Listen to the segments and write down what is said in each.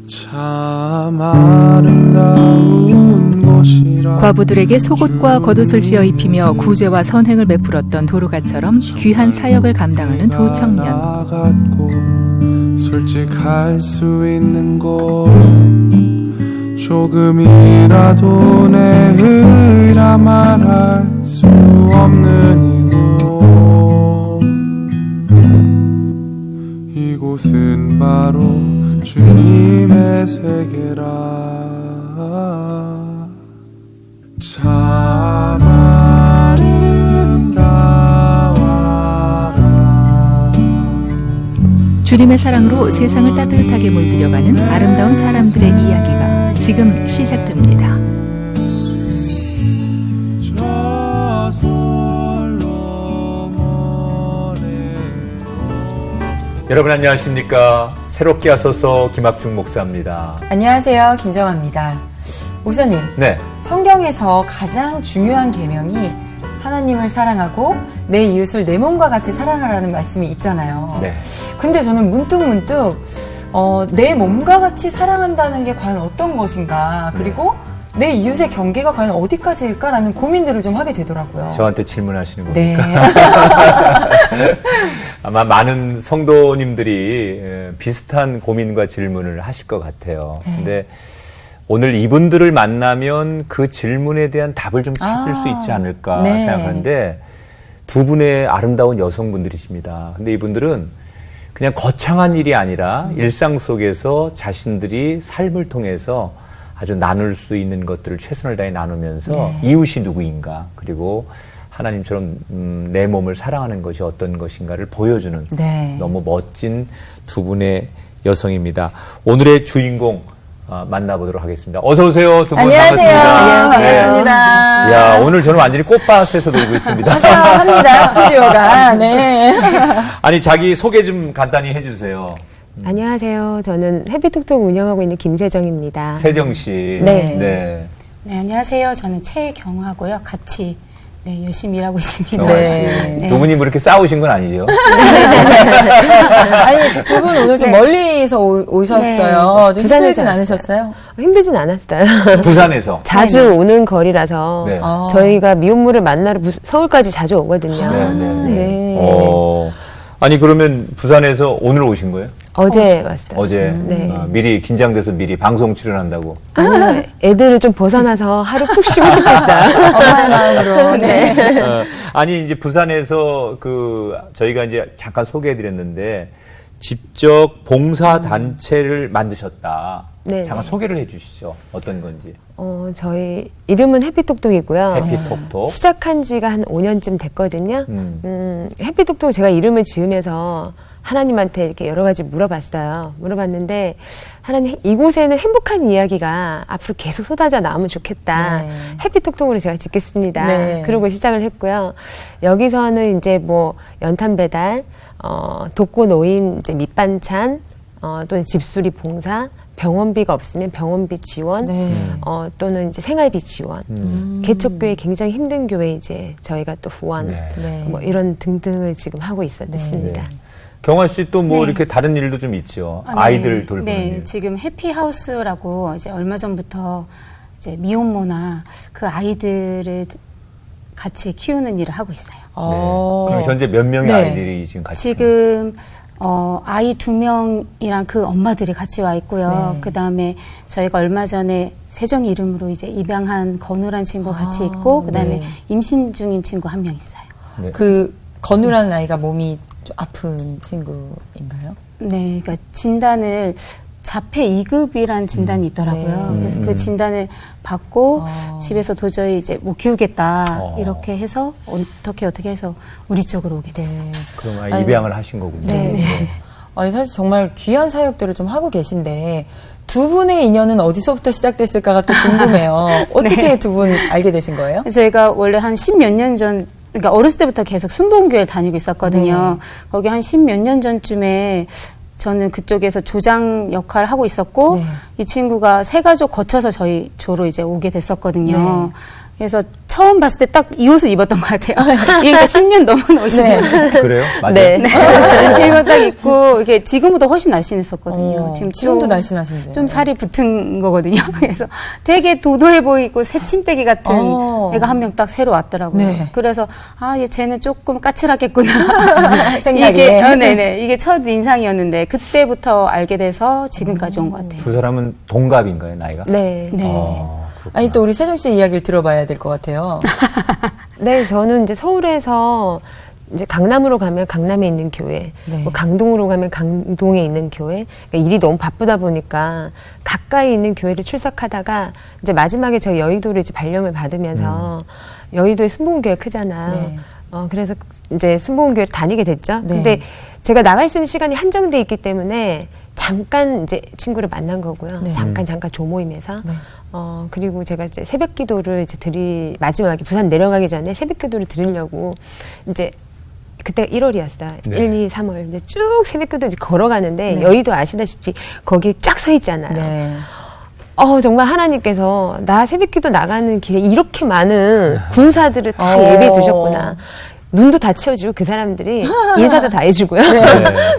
참 아름다운 곳이라. 과부들에게 속옷과 겉옷을 지어 입히며 구제와 선행을 베풀었던 도로가처럼 귀한 사역을 감당하는 두 청년. 솔직할 수 있는 곳, 조금이라도 내 의라 말할 수 없는 이곳은 바로 주님의 세계라. 참 아름다워라. 주님의 사랑으로 세상을 따뜻하게 물들여가는 아름다운 사람들의 이야기가 지금 시작됩니다. 여러분 안녕하십니까? 새롭게 하소서 김학중 목사입니다. 안녕하세요. 김정아입니다. 목사님, 네. 성경에서 가장 중요한 계명이 하나님을 사랑하고 내 이웃을 내 몸과 같이 사랑하라는 말씀이 있잖아요. 네. 근데 저는 문득 내 몸과 같이 사랑한다는 게 과연 어떤 것인가, 그리고 내 이웃의 경계가 과연 어디까지일까라는 고민들을 좀 하게 되더라고요. 저한테 질문하시는 겁니까? 네. 아마 많은 성도님들이 비슷한 고민과 질문을 하실 것 같아요. 네. 근데 오늘 이분들을 만나면 그 질문에 대한 답을 좀 찾을 수 있지 않을까 네. 생각하는데, 두 분의 아름다운 여성분들이십니다. 근데 이분들은 그냥 거창한 일이 아니라 일상 속에서 자신들이 삶을 통해서 아주 나눌 수 있는 것들을 최선을 다해 나누면서 네. 이웃이 누구인가, 그리고 하나님처럼 내 몸을 사랑하는 것이 어떤 것인가를 보여주는 네. 너무 멋진 두 분의 여성입니다. 오늘의 주인공 만나보도록 하겠습니다. 어서 오세요. 두 분 안녕하세요. 반갑습니다. 반갑습니다. 네. 야, 오늘 저는 완전히 꽃밭에서 놀고 있습니다. 화사합니다. 스튜디오가. 네. 아니, 자기 소개 좀 간단히 해주세요. 안녕하세요. 저는 해피톡톡 운영하고 있는 김세정입니다. 세정 씨. 네. 네. 네, 안녕하세요. 저는 최경하고요. 같이 열심히 일하고 있습니다. 네. 두 분이 뭐 이렇게 싸우신 건 아니죠? 아니, 두 분 오늘 좀 멀리서 오셨어요. 좀 부산에서 힘들진 왔어요. 않으셨어요? 힘들진 않았어요. 부산에서. 자주 네네. 오는 거리라서 네. 저희가 미혼모를 만나러 서울까지 자주 오거든요. 네. 아니, 그러면 부산에서 오늘 오신 거예요? 어제 왔어요. 어제 네. 미리 긴장돼서 미리 방송 출연한다고. 아니요, 애들을 좀 벗어나서 하루 푹 쉬고 싶었어요. 엄마의 마음으로. 네. 아니, 이제 부산에서 저희가 이제 잠깐 소개해드렸는데, 직접 봉사 단체를 만드셨다. 네. 잠깐 소개를 해주시죠. 어떤 건지. 저희 이름은 해피톡톡이고요. 해피톡톡. 시작한 지가 한 5년쯤 됐거든요. 해피톡톡 제가 이름을 지으면서 하나님한테 이렇게 여러 가지 물어봤어요. 물어봤는데, 하나님, 이곳에는 행복한 이야기가 앞으로 계속 쏟아져 나오면 좋겠다. 네. 해피톡톡으로 제가 짓겠습니다. 네. 그러고 시작을 했고요. 여기서는 이제 뭐 연탄 배달, 독거 노인, 이제 밑반찬, 또는 집수리 봉사, 병원비가 없으면 병원비 지원, 네. 또는 이제 생활비 지원, 개척교회 굉장히 힘든 교회 이제 저희가 또 후원, 네. 네. 뭐 이런 등등을 지금 하고 있습니다. 네. 경화 씨 또 뭐 네. 이렇게 다른 일도 좀 있죠. 네. 아이들 돌보는 네, 일. 지금 해피하우스라고 이제 얼마 전부터 이제 미혼모나 그 아이들을 같이 키우는 일을 하고 있어요. 네. 그럼 현재 몇 명의 네. 아이들이 지금 같이? 지금 아이 2명이랑 그 엄마들이 같이 와 있고요. 네. 그 다음에 저희가 얼마 전에 세정 이름으로 이제 입양한 건우란 친구 같이 있고, 그 다음에 네. 임신 중인 친구 1명 있어요. 네. 그 건우라는 아이가 몸이 좀 아픈 친구인가요? 네, 그러니까 진단을 자폐 2급이란 진단이 있더라고요. 네. 그래서 그 진단을 받고 집에서 도저히 이제 못 키우겠다 이렇게 해서 어떻게 해서 우리 쪽으로 오게 됐어요. 네. 그럼 입양을 하신 거군요. 네. 아니, 사실 정말 귀한 사역들을 좀 하고 계신데, 두 분의 인연은 어디서부터 시작됐을까가 또 궁금해요. 어떻게 두 분 알게 되신 거예요? 저희가 원래 한 10몇 년 전, 그러니까 어렸을 때부터 계속 순복음교회를 다니고 있었거든요. 거기 한 10몇 년 전쯤에 저는 그쪽에서 조장 역할을 하고 있었고, 이 친구가 세 가족 거쳐서 저희 조로 이제 오게 됐었거든요. 그래서 처음 봤을 때 딱 이 옷을 입었던 것 같아요. 이게 그러니까 10년 넘은 옷이에요. 그래요? 맞아요. 네. 이거 딱 입고 이게 지금보다 훨씬 날씬했었거든요. 지금도 날씬하신데. 좀 살이 붙은 거거든요. 그래서 되게 도도해 보이고 새침대기 같은 애가 한 명 딱 새로 왔더라고요. 네. 그래서 쟤는 조금 까칠하겠구나. 생각에. 네네. 이게 첫 인상이었는데 그때부터 알게 돼서 지금까지 온 것 같아요. 두 사람은 동갑인가요, 나이가? 네. 네. 그렇구나. 아니 또 우리 세정 씨 이야기를 들어봐야 될 것 같아요. 네, 저는 이제 서울에서 이제 강남으로 가면 강남에 있는 교회, 네. 뭐 강동으로 가면 강동에 있는 교회. 그러니까 일이 너무 바쁘다 보니까 가까이 있는 교회를 출석하다가 이제 마지막에 저 여의도를 이제 발령을 받으면서 여의도에 순복음교회 크잖아요. 네. 그래서 이제 순복음교회를 다니게 됐죠. 네. 근데 제가 나갈 수 있는 시간이 한정돼 있기 때문에 잠깐 이제 친구를 만난 거고요. 네. 잠깐 조모임에서. 네. 그리고 제가 이제 새벽 기도를 이제 마지막에 부산 내려가기 전에 새벽 기도를 드리려고 이제 그때가 1월이었어요. 네. 1, 2, 3월. 이제 쭉 새벽 기도 이제 걸어가는데 네. 여의도 아시다시피 거기 쫙 서 있잖아요. 네. 정말 하나님께서 나 새벽 기도 나가는 길에 이렇게 많은 군사들을 다 예배해 두셨구나. 눈도 다 채워주고 그 사람들이 인사도 다 해주고요.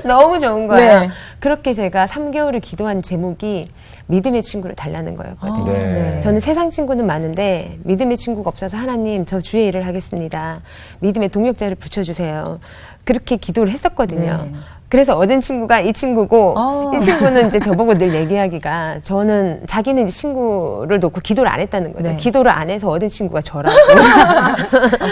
너무 좋은 거예요. 네. 그렇게 제가 3개월을 기도한 제목이 믿음의 친구를 달라는 거였거든요. 네. 저는 세상 친구는 많은데 믿음의 친구가 없어서 하나님 저 주의 일을 하겠습니다. 믿음의 동역자를 붙여주세요. 그렇게 기도를 했었거든요. 네. 그래서 얻은 친구가 이 친구고 아. 이 친구는 이제 저보고 늘 얘기하기가 저는 자기는 이제 친구를 놓고 기도를 안 했다는 거죠. 네. 기도를 안 해서 얻은 친구가 저라고.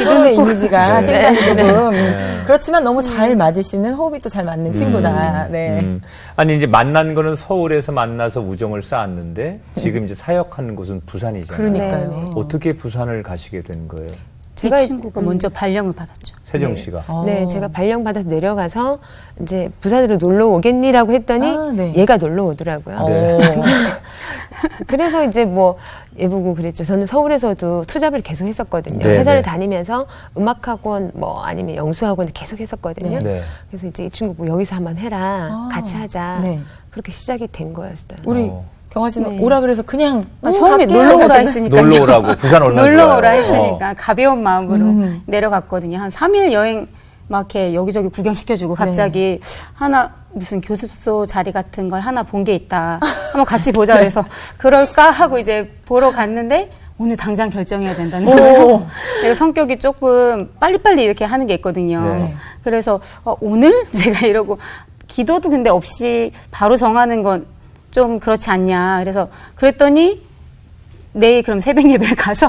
서로의 이미지가 네. 생각이 조금 네. 그렇지만 너무 잘 맞으시는 호흡이 또 잘 맞는 친구다. 네. 아니 이제 만난 거는 서울에서 만나서 우정을 쌓았는데 지금 이제 사역하는 곳은 부산이잖아요. 그러니까요. 네, 네. 어떻게 부산을 가시게 된 거예요? 제가 이 친구가 먼저 발령을 받았죠. 세정 씨가. 네, 제가 발령 받아서 내려가서 이제 부산으로 놀러 오겠니라고 했더니 네. 얘가 놀러 오더라고요. 네. 그래서 이제 뭐 얘 보고 그랬죠. 저는 서울에서도 투잡을 계속 했었거든요. 네, 회사를 네. 다니면서 음악학원 뭐 아니면 영수학원 계속 했었거든요. 네. 그래서 이제 이 친구 뭐 여기서 한번 해라. 같이 하자. 네. 그렇게 시작이 된 거였어요. 우리 경화 씨는 네. 오라 그래서 그냥 처음에 갈게요 놀러 오라 하시는- 했으니까. 놀러 오라고 부산 얼마나 놀러 좋아요. 오라 했으니까 가벼운 마음으로 내려갔거든요. 한 3일 여행 막 이렇게 여기저기 구경시켜주고 갑자기 하나 무슨 교습소 자리 같은 걸 하나 본 게 있다. 한번 같이 보자 그래서 그럴까 하고 이제 보러 갔는데 오늘 당장 결정해야 된다는 거예요. 내가 성격이 조금 빨리빨리 이렇게 하는 게 있거든요. 네. 그래서 오늘? 제가 이러고 기도도 근데 없이 바로 정하는 건 좀 그렇지 않냐. 그래서 그랬더니 내일 그럼 새벽 예배 가서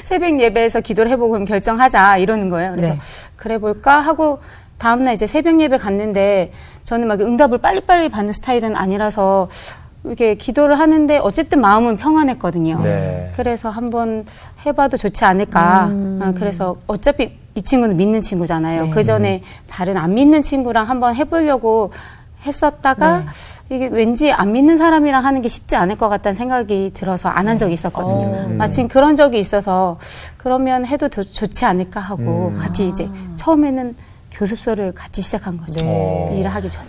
새벽 예배에서 기도를 해보고 그럼 결정하자 이러는 거예요. 그래서 네. 그래 볼까 하고 다음날 이제 새벽 예배 갔는데 저는 막 응답을 빨리빨리 받는 스타일은 아니라서 이렇게 기도를 하는데 어쨌든 마음은 평안했거든요. 네. 그래서 한번 해봐도 좋지 않을까. 그래서 어차피 이 친구는 믿는 친구잖아요. 그 전에 다른 안 믿는 친구랑 한번 해보려고 했었다가 이게 왠지 안 믿는 사람이랑 하는 게 쉽지 않을 것 같다는 생각이 들어서 안 한 적이 있었거든요. 마침 그런 적이 있어서 그러면 해도 좋지 않을까 하고 같이 이제 처음에는 교습소를 같이 시작한 거죠. 네. 일을 하기 전에.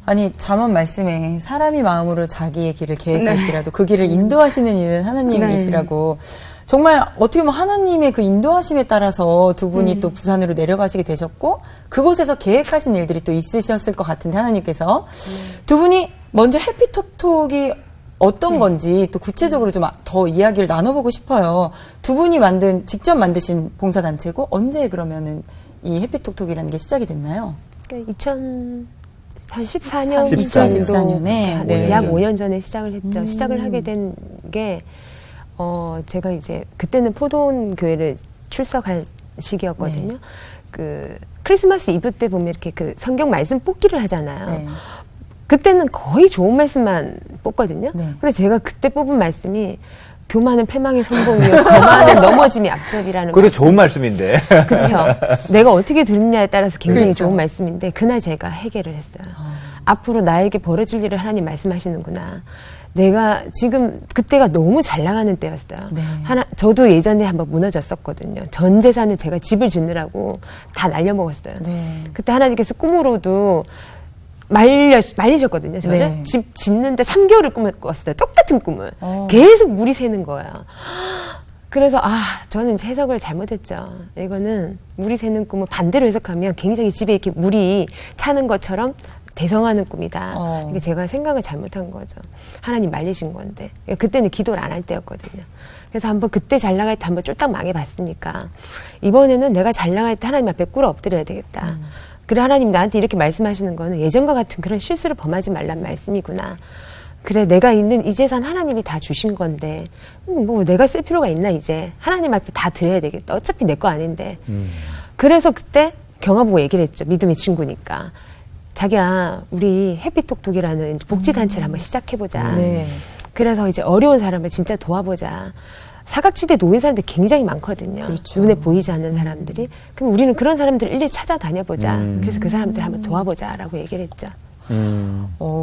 아니 잠언 말씀에 사람이 마음으로 자기의 길을 계획할지라도 그 길을 인도하시는 이는 하나님이시라고 정말 어떻게 보면 하나님의 그 인도하심에 따라서 두 분이 또 부산으로 내려가시게 되셨고 그곳에서 계획하신 일들이 또 있으셨을 것 같은데 하나님께서 두 분이 먼저 해피톡톡이 어떤 건지 또 구체적으로 좀 더 이야기를 나눠보고 싶어요. 두 분이 직접 만드신 봉사단체고 언제 그러면은 이 해피톡톡이라는 게 시작이 됐나요? 그러니까 2014년 2014년에 네. 약 5년 전에 시작을 했죠. 시작을 하게 된 게 제가 이제 그때는 포도원 교회를 출석할 시기였거든요. 네. 그 크리스마스 이브 때 보면 이렇게 그 성경 말씀 뽑기를 하잖아요. 네. 그때는 거의 좋은 말씀만 뽑거든요. 네. 근데 제가 그때 뽑은 말씀이 교만은 패망의 선봉이요, 거만은 넘어짐이 앞잡이라는 그것도 좋은 말씀인데. 그렇죠. 내가 어떻게 들었냐에 따라서 굉장히 그렇죠. 좋은 말씀인데 그날 제가 해결을 했어요. 앞으로 나에게 벌어질 일을 하나님 말씀하시는구나. 내가 지금 그때가 너무 잘 나가는 때였어요. 네. 저도 예전에 한번 무너졌었거든요. 전 재산을 제가 집을 짓느라고 다 날려먹었어요. 네. 그때 하나님께서 꿈으로도 말리셨거든요. 저를 네. 집 짓는데 3개월을 꿈을 꿨어요. 똑같은 꿈을. 어. 계속 물이 새는 거예요. 그래서 저는 해석을 잘못했죠. 이거는 물이 새는 꿈을 반대로 해석하면 굉장히 집에 이렇게 물이 차는 것처럼 대성하는 꿈이다. 이게 제가 생각을 잘못한 거죠. 하나님 말리신 건데. 그때는 기도를 안 할 때였거든요. 그래서 한번 그때 잘 나갈 때 한번 쫄딱 망해봤으니까 이번에는 내가 잘 나갈 때 하나님 앞에 꿇어 엎드려야 되겠다. 그래 하나님 나한테 이렇게 말씀하시는 거는 예전과 같은 그런 실수를 범하지 말란 말씀이구나. 그래 내가 있는 이 재산 하나님이 다 주신 건데 뭐 내가 쓸 필요가 있나 이제 하나님 앞에 다 드려야 되겠다. 어차피 내 거 아닌데. 그래서 그때 경아 보고 얘기를 했죠. 믿음의 친구니까. 자기야 우리 해피톡톡이라는 복지단체를 한번 시작해보자. 네. 그래서 이제 어려운 사람을 진짜 도와보자. 사각지대에 놓인 사람들이 굉장히 많거든요. 그렇죠. 눈에 보이지 않는 사람들이. 그럼 우리는 그런 사람들을 일일이 찾아다녀보자. 그래서 그 사람들 한번 도와보자라고 얘기를 했죠.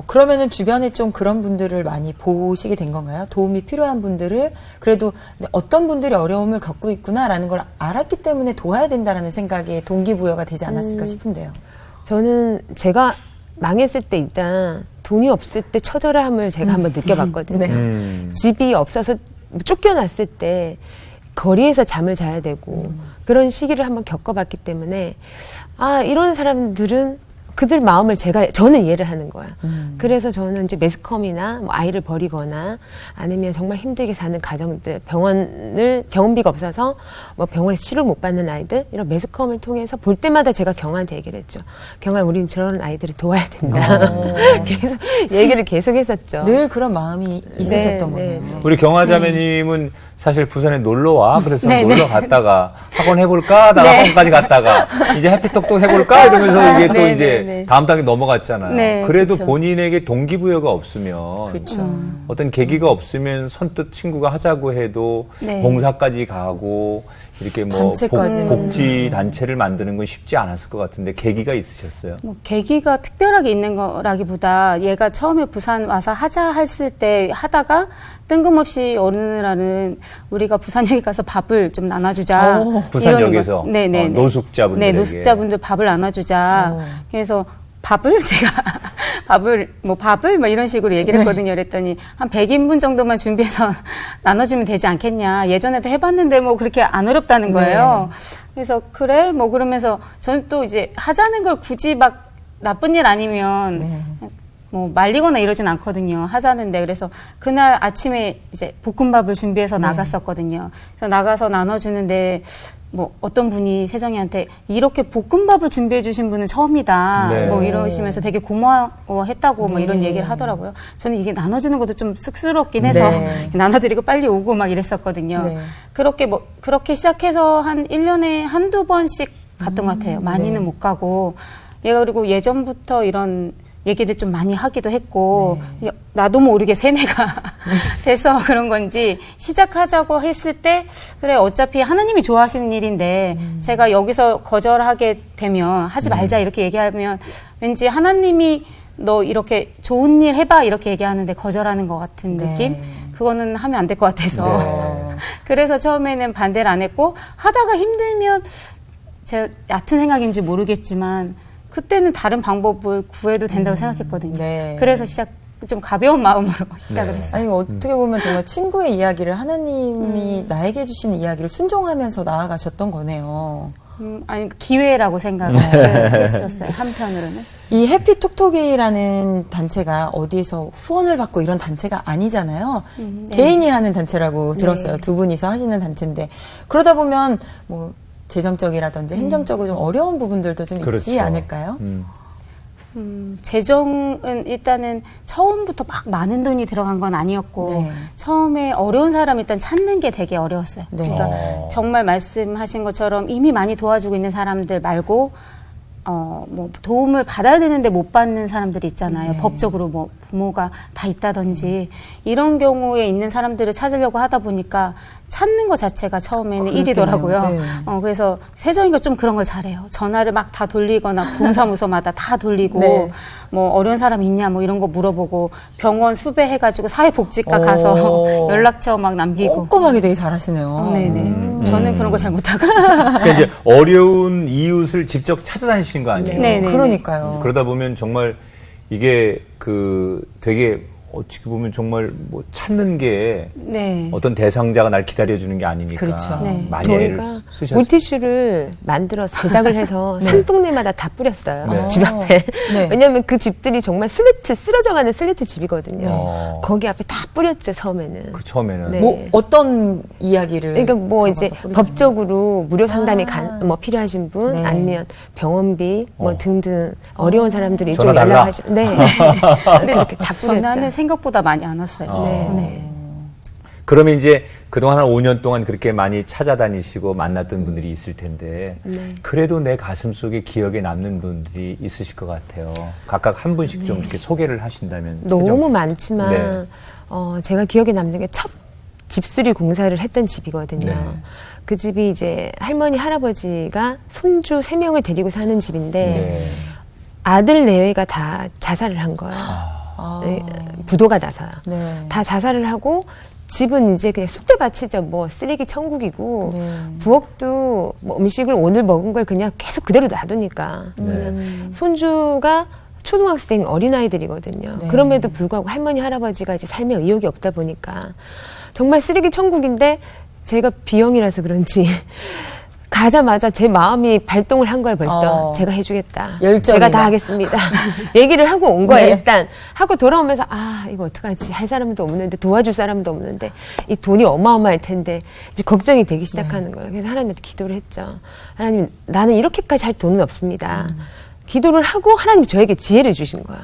그러면은 주변에 좀 그런 분들을 많이 보시게 된 건가요? 도움이 필요한 분들을 그래도 어떤 분들이 어려움을 겪고 있구나라는 걸 알았기 때문에 도와야 된다라는 생각에 동기부여가 되지 않았을까 싶은데요. 저는 제가 망했을 때 일단 돈이 없을 때 처절함을 제가 한번 느껴봤거든요. 네. 집이 없어서 쫓겨났을 때 거리에서 잠을 자야 되고 그런 시기를 한번 겪어봤기 때문에 이런 사람들은 그들 마음을 저는 이해를 하는 거야. 그래서 저는 이제 매스컴이나 뭐 아이를 버리거나 아니면 정말 힘들게 사는 가정들, 병원비가 없어서 뭐 병원에서 치료를 못 받는 아이들, 이런 매스컴을 통해서 볼 때마다 제가 경아한테 얘기를 했죠. 경아, 우린 저런 아이들을 도와야 된다. 계속 얘기를 계속 했었죠. 늘 그런 마음이 있으셨던 거네요. 우리 경아자매님은 사실 부산에 놀러 와. 그래서 네, 놀러 갔다가 학원 해볼까? 하다가 학원까지 갔다가 이제 해피톡톡 해볼까? 이러면서 이게 또 네, 이제 네, 네. 다음 단계 넘어갔잖아요. 네, 그래도 그쵸. 본인에게 동기부여가 없으면 그렇죠. 어떤 계기가 없으면 선뜻 친구가 하자고 해도 네. 봉사까지 가고 이렇게 뭐 단체까지 복지 단체를 만드는 건 쉽지 않았을 것 같은데 계기가 있으셨어요? 뭐 계기가 특별하게 있는 거라기보다 얘가 처음에 부산 와서 하자 했을 때 하다가 뜬금없이 어느 날은 우리가 부산역에 가서 밥을 좀 나눠주자. 부산역에서 네네. 노숙자분들에게. 네, 노숙자분들 밥을 나눠주자. 그래서 밥을 제가 밥을 이런 식으로 얘기를 했거든요. 그랬더니 한 100인분 정도만 준비해서 나눠주면 되지 않겠냐. 예전에도 해봤는데 뭐 그렇게 안 어렵다는 거예요. 그래서 그래 뭐 그러면서 저는 또 이제 하자는 걸 굳이 막 나쁜 일 아니면 뭐 말리거나 이러진 않거든요. 하자는데 그래서 그날 아침에 이제 볶음밥을 준비해서 나갔었거든요. 그래서 나가서 나눠주는데 뭐 어떤 분이 세정이한테 이렇게 볶음밥을 준비해 주신 분은 처음이다. 네. 뭐 이러시면서 되게 고마워했다고 뭐 이런 얘기를 하더라고요. 저는 이게 나눠주는 것도 좀 쑥스럽긴 해서 나눠드리고 빨리 오고 막 이랬었거든요. 네. 그렇게 시작해서 한 1년에 한두 번씩 갔던 것 같아요. 많이는 못 가고. 얘가 그리고 예전부터 이런 얘기를 좀 많이 하기도 했고 나도 모르게 세뇌가 돼서 그런 건지 시작하자고 했을 때 그래 어차피 하나님이 좋아하시는 일인데 제가 여기서 거절하게 되면 하지 말자 이렇게 얘기하면 왠지 하나님이 너 이렇게 좋은 일 해봐 이렇게 얘기하는데 거절하는 것 같은 느낌? 그거는 하면 안 될 것 같아서 그래서 처음에는 반대를 안 했고 하다가 힘들면 제가 얕은 생각인지 모르겠지만 그때는 다른 방법을 구해도 된다고 생각했거든요. 그래서 좀 가벼운 마음으로 시작을 했어요. 아니, 어떻게 보면 정말 친구의 이야기를 하나님이 나에게 주시는 이야기를 순종하면서 나아가셨던 거네요. 아니, 기회라고 생각을 했었어요. 한편으로는. 이 해피톡톡이라는 단체가 어디에서 후원을 받고 이런 단체가 아니잖아요. 개인이 하는 단체라고 들었어요. 두 분이서 하시는 단체인데. 그러다 보면 뭐 재정적이라든지 행정적으로 좀 어려운 부분들도 좀 있지 않을까요? 재정은 일단은 처음부터 막 많은 돈이 들어간 건 아니었고 처음에 어려운 사람 일단 찾는 게 되게 어려웠어요. 그러니까 정말 말씀하신 것처럼 이미 많이 도와주고 있는 사람들 말고 뭐 도움을 받아야 되는데 못 받는 사람들이 있잖아요. 법적으로 뭐 부모가 다 있다든지 이런 경우에 있는 사람들을 찾으려고 하다 보니까 찾는 것 자체가 처음에는 일이더라고요. 그래서 세정이가 좀 그런 걸 잘해요. 전화를 막 다 돌리거나 동사무소마다 다 돌리고 뭐 어려운 사람 있냐 뭐 이런 거 물어보고 병원 수배해가지고 사회복지과 가서 연락처 막 남기고 꼼꼼하게 되게 잘하시네요. 네네. 저는 그런 거 잘 못하고. 그러니까 이제 어려운 이웃을 직접 찾아다니시는 거 아니에요? 네네. 그러니까요. 그러다 보면 정말 이게 되게 어떻게 보면 정말 뭐 찾는 게 네. 어떤 대상자가 날 기다려주는 게 아니니까 그렇죠. 네. 많이 애를 저희가 쓰셨어요. 물티슈를 만들어서 제작을 해서 산동네마다 다 뿌렸어요. 네. 집 앞에. 네. 왜냐하면 그 집들이 정말 쓰러져가는 슬래트 집이거든요. 어. 거기 앞에 다 뿌렸죠, 처음에는. 그 처음에는 네. 뭐 어떤 이야기를 그러니까 뭐 적어서 이제 뿌리셨나요? 법적으로 무료 상담이 뭐 필요하신 분 네. 아니면 병원비 뭐 등등 어려운 사람들이 좀 전화 달라? 연락하시면 네. 그렇게 다 뿌렸죠. 전화는 생각보다 많이 안 왔어요. 네. 네. 그러면 이제 그동안 한 5년 동안 그렇게 많이 찾아다니시고 만났던 분들이 있을 텐데 네. 그래도 내 가슴 속에 기억에 남는 분들이 있으실 것 같아요. 각각 한 분씩 좀 이렇게 소개를 하신다면. 너무 최정- 많지만 네. 제가 기억에 남는 게 첫 집수리 공사를 했던 집이거든요. 네. 그 집이 이제 할머니 할아버지가 손주 3명을 데리고 사는 집인데 네. 아들 내외가 다 자살을 한 거예요. 아. 네, 부도가 나서요. 네. 다 자살을 하고 집은 이제 그냥 쑥대밭이죠. 뭐 쓰레기 천국이고 네. 부엌도 뭐 음식을 오늘 먹은 걸 그냥 계속 그대로 놔두니까 네. 손주가 초등학생 어린아이들이거든요. 네. 그럼에도 불구하고 할머니 할아버지가 이제 삶에 의욕이 없다 보니까 정말 쓰레기 천국인데 제가 B형이라서 그런지 가자마자 제 마음이 발동을 한 거예요. 벌써 제가 해주겠다. 열정이다. 제가 다 하겠습니다. 얘기를 하고 온 거예요. 네. 일단 하고 돌아오면서 이거 어떡하지? 할 사람도 없는데 도와줄 사람도 없는데 이 돈이 어마어마할 텐데 이제 걱정이 되기 시작하는 거예요. 그래서 하나님한테 기도를 했죠. 하나님, 나는 이렇게까지 할 돈은 없습니다. 기도를 하고 하나님이 저에게 지혜를 주신 거야.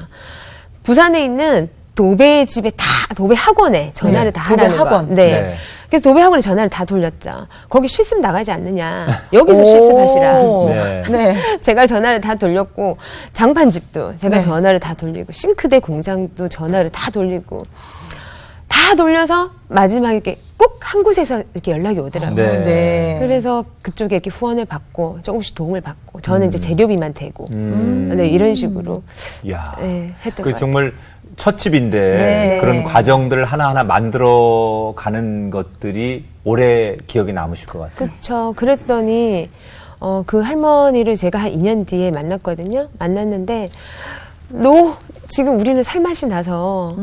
부산에 있는 도배 집에 도배 학원에 전화를 네, 다 도배 하라는 학원. 거야. 네. 네. 그래서 도배 학원에 전화를 다 돌렸죠. 거기 실습 나가지 않느냐. 여기서 실습하시라. 오. 네. 네. 제가 전화를 다 돌렸고 장판집도 제가 네. 전화를 다 돌리고 싱크대 공장도 전화를 다 돌리고 다 돌려서 마지막에 이렇게 꼭 한 곳에서 이렇게 연락이 오더라고요. 네. 네. 그래서 그쪽에 이렇게 후원을 받고 조금씩 도움을 받고 저는 이제 재료비만 대고 네, 이런 식으로 이야. 네, 했던 그 것 같아요. 정말 첫 집인데 네. 그런 과정들을 하나하나 만들어 가는 것들이 오래 기억에 남으실 것 같아요. 그렇죠. 그랬더니 그 할머니를 제가 한 2년 뒤에 만났거든요. 만났는데 지금 우리는 살맛이 나서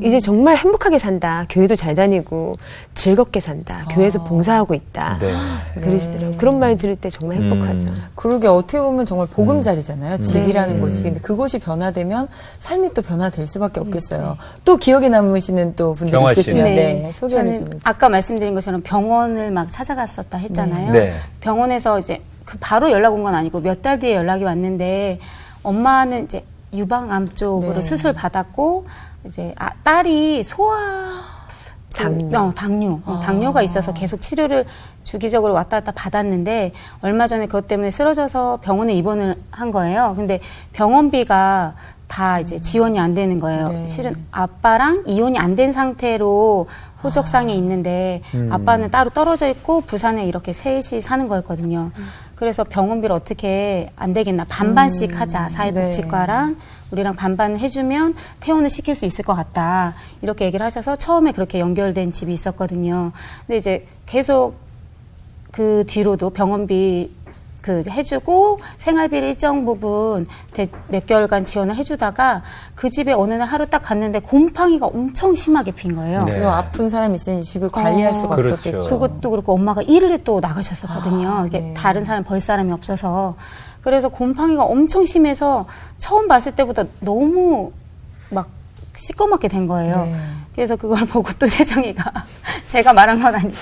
이제 정말 행복하게 산다. 교회도 잘 다니고 즐겁게 산다. 교회에서 봉사하고 있다. 네. 그러시더라고요. 그런 말 들을 때 정말 행복하죠. 그러게 어떻게 보면 정말 보금자리잖아요. 집이라는 곳이. 근데 그곳이 변화되면 삶이 또 변화될 수밖에 없겠어요. 또 기억에 남으시는 또 분들이 경화 씨는? 있으시면 네, 소개를 저는 좀 해주세요. 아까 말씀드린 것처럼 병원을 막 찾아갔었다 했잖아요. 네. 병원에서 이제 바로 연락 온 건 아니고 몇 달 뒤에 연락이 왔는데 엄마는 이제 유방암 쪽으로 네. 수술 받았고 이제 딸이 당뇨가 있어서 계속 치료를 주기적으로 왔다 갔다 받았는데 얼마 전에 그것 때문에 쓰러져서 병원에 입원을 한 거예요. 근데 병원비가 다 이제 지원이 안 되는 거예요. 네. 실은 아빠랑 이혼이 안 된 상태로 호적상에 있는데 아빠는 따로 떨어져 있고 부산에 이렇게 셋이 사는 거였거든요. 그래서 병원비를 어떻게 안 되겠나 반반씩 하자. 사회복지과랑 우리랑 반반 해주면 퇴원을 시킬 수 있을 것 같다. 이렇게 얘기를 하셔서 처음에 그렇게 연결된 집이 있었거든요. 근데 이제 계속 그 뒤로도 병원비 해주고 생활비를 일정 부분 몇 개월간 지원을 해주다가 그 집에 어느 날 하루 딱 갔는데 곰팡이가 엄청 심하게 핀 거예요. 네. 그리고 아픈 사람이 있으니 집을 관리할 수가 그렇죠. 없었겠죠. 그것도 그렇고 엄마가 일을 또 나가셨었거든요. 이게 네. 다른 사람 벌 사람이 없어서 그래서 곰팡이가 엄청 심해서 처음 봤을 때보다 너무 막 시꺼멓게 된 거예요. 네. 그래서 그걸 보고 또 세정이가 제가 말한 건 아니고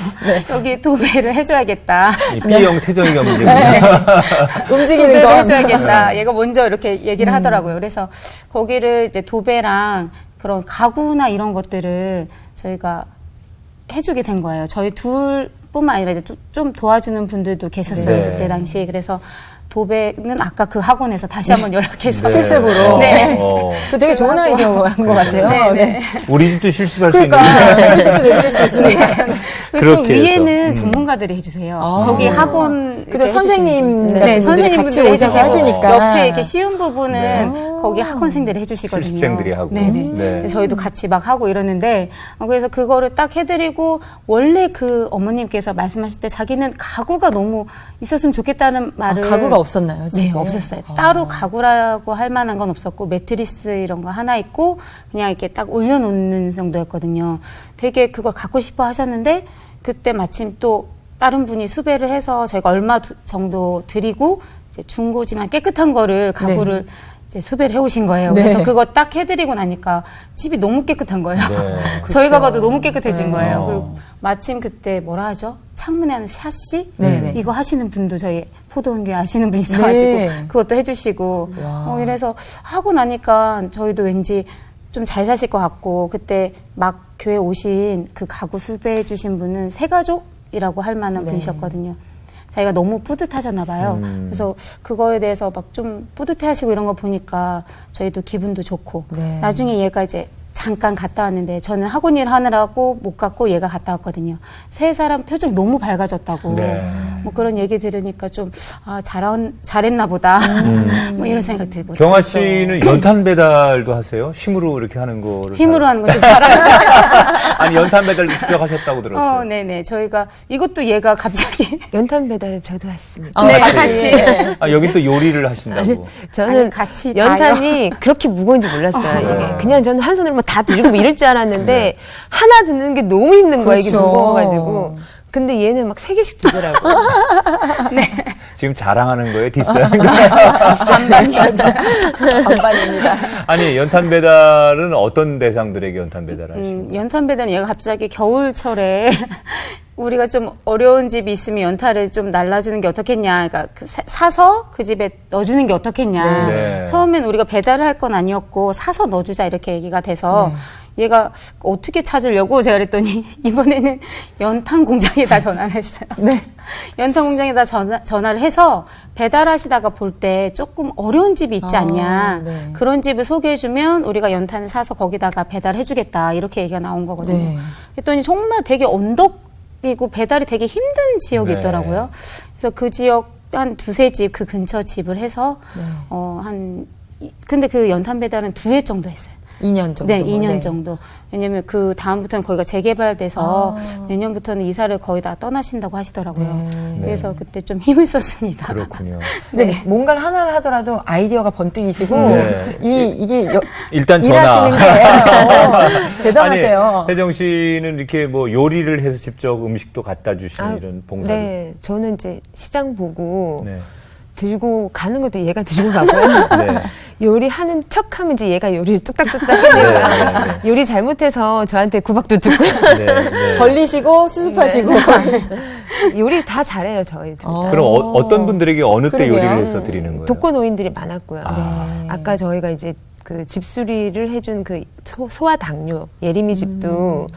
여기 도배를 해줘야겠다. 이 B형 세정이가 문제군요. 움직이는 도배를 건. 해줘야겠다. 얘가 먼저 이렇게 얘기를 하더라고요. 그래서 거기를 이제 도배랑 그런 가구나 이런 것들을 저희가 해주게 된 거예요. 저희 둘뿐만 아니라 이제 좀 도와주는 분들도 계셨어요. 네. 그때 당시. 그래서 도배는 아까 그 학원에서 다시 한번 연락해서 실습으로. 네. 그 되게 좋은 아이디어인 것 같아요. 네, 네. 네. 우리 집도 실습할 수 그러니까 있는데. 저희 집도 내드릴 수 있으니까. 그리고 그렇게 위에는 해서. 전문가들이 해주세요. 아. 거기 학원 그죠, 이제 선생님 해주시는 분. 같은 분들이 같이 선생님분들이 오셔서 해주시고 하시니까. 옆에 이렇게 쉬운 부분은 거기 학원생들이 해주시거든요. 실습생들이 하고. 네네. 네. 저희도 같이 막 하고 이러는데 그래서 그거를 딱 해드리고 원래 그 어머님께서 말씀하실 때 자기는 가구가 너무 있었으면 좋겠다는 말을 가구가 없었나요? 집에? 네, 없었어요. 따로 가구라고 할 만한 건 없었고 매트리스 이런 거 하나 있고 그냥 이렇게 딱 올려놓는 정도였거든요. 되게 그걸 갖고 싶어 하셨는데 그때 마침 또 다른 분이 수배를 해서 저희가 얼마 정도 드리고 이제 중고지만 깨끗한 거를 가구를 이제 수배를 해오신 거예요. 네. 그래서 그거 딱 해드리고 나니까 집이 너무 깨끗한 거예요. 네. 저희가 봐도 너무 깨끗해진 네. 거예요. 그리고 마침 그때 뭐라 하죠? 창문에 하는 샤시? 네. 이거 하시는 분도 저희 포도원교회 아시는 분이 있어가지고 네. 그것도 해주시고 이래서 하고 나니까 저희도 왠지 좀 잘 사실 것 같고 그때 막 교회 오신 그 가구 수배해 주신 분은 새가족이라고 할 만한 분이셨거든요. 자기가 너무 뿌듯하셨나 봐요. 그래서 그거에 대해서 막 좀 뿌듯해하시고 이런 거 보니까 저희도 기분도 좋고 네. 나중에 얘가 이제 잠깐 갔다 왔는데 저는 학원 일 하느라고 못 갔고 얘가 갔다 왔거든요. 세 사람 표정이 너무 밝아졌다고 네. 뭐 그런 얘기 들으니까 좀 잘했나 보다 뭐 이런 생각 들고 경아 씨는 연탄 배달도 하세요? 힘으로 이렇게 하는 거를 힘으로 하는 거 좀 잘하는 아니 연탄 배달도 직접 하셨다고 들었어요. 네네 저희가 이것도 얘가 갑자기 연탄 배달은 저도 했습니다. 네, 같이. 아 여긴 또 요리를 하신다고. 저는 아니, 같이 연탄이 그렇게 무거운지 몰랐어요. 이게 그냥 저는 한 손으로 다 들고 뭐 이럴 줄 알았는데 하나 드는 게 너무 힘든 거야. 이게 그렇죠. 무거워가지고. 근데 얘는 막 3개씩 들더라고. 지금 자랑하는 거예요? 디스하는 거예요? 반반입니다. 아니 연탄 배달은 어떤 대상들에게 연탄 배달을 하시는 거예요? 연탄 배달은 얘가 갑자기 겨울철에 우리가 좀 어려운 집이 있으면 연탄을 좀 날라주는 게 어떻겠냐. 그러니까 사서 그 집에 넣어주는 게 어떻겠냐. 네. 처음엔 우리가 배달을 할 건 아니었고 사서 넣어주자 이렇게 얘기가 돼서 얘가 어떻게 찾으려고 제가 그랬더니 이번에는 연탄 공장에다 전화를 했어요. 연탄 공장에다 전화를 해서 배달하시다가 볼 때 조금 어려운 집이 있지 않냐. 네. 그런 집을 소개해주면 우리가 연탄을 사서 거기다가 배달해주겠다. 이렇게 얘기가 나온 거거든요. 네. 그랬더니 정말 되게 언덕이고 배달이 되게 힘든 지역이 네. 있더라고요. 그래서 그 지역 한 2-3집 그 근처 집을 해서 근데 그 연탄 배달은 2회 정도 했어요. 2년 정도. 네, 2년 정도. 왜냐면 그 다음부터는 거기가 재개발돼서 내년부터는 이사를 거의 다 떠나신다고 하시더라고요. 그래서 그때 좀 힘을 썼습니다. 그렇군요. 근데 뭔가를 하나를 하더라도 아이디어가 번뜩이시고 네. 이게 일단 전화. 일하시는 게 대단하세요. 아니, 혜정 씨는 이렇게 뭐 요리를 해서 직접 음식도 갖다 주시는 이런 봉사도. 네, 저는 이제 시장 보고 네. 들고 가는 것도 얘가 들고 가고요. 네. 요리하는 척하면 이제 얘가 요리를 뚝딱뚝딱 해내고요. 네. 요리 잘못해서 저한테 구박도 듣고요. 네, 네. 걸리시고 수습하시고. 요리 다 잘해요, 저희 둘 다. 그럼 어떤 분들에게 어느 때 그러게요. 요리를 해서 드리는 거예요? 독거노인들이 많았고요. 아까 저희가 이제 그 집수리를 해준 그 소아당뇨 예림이 집도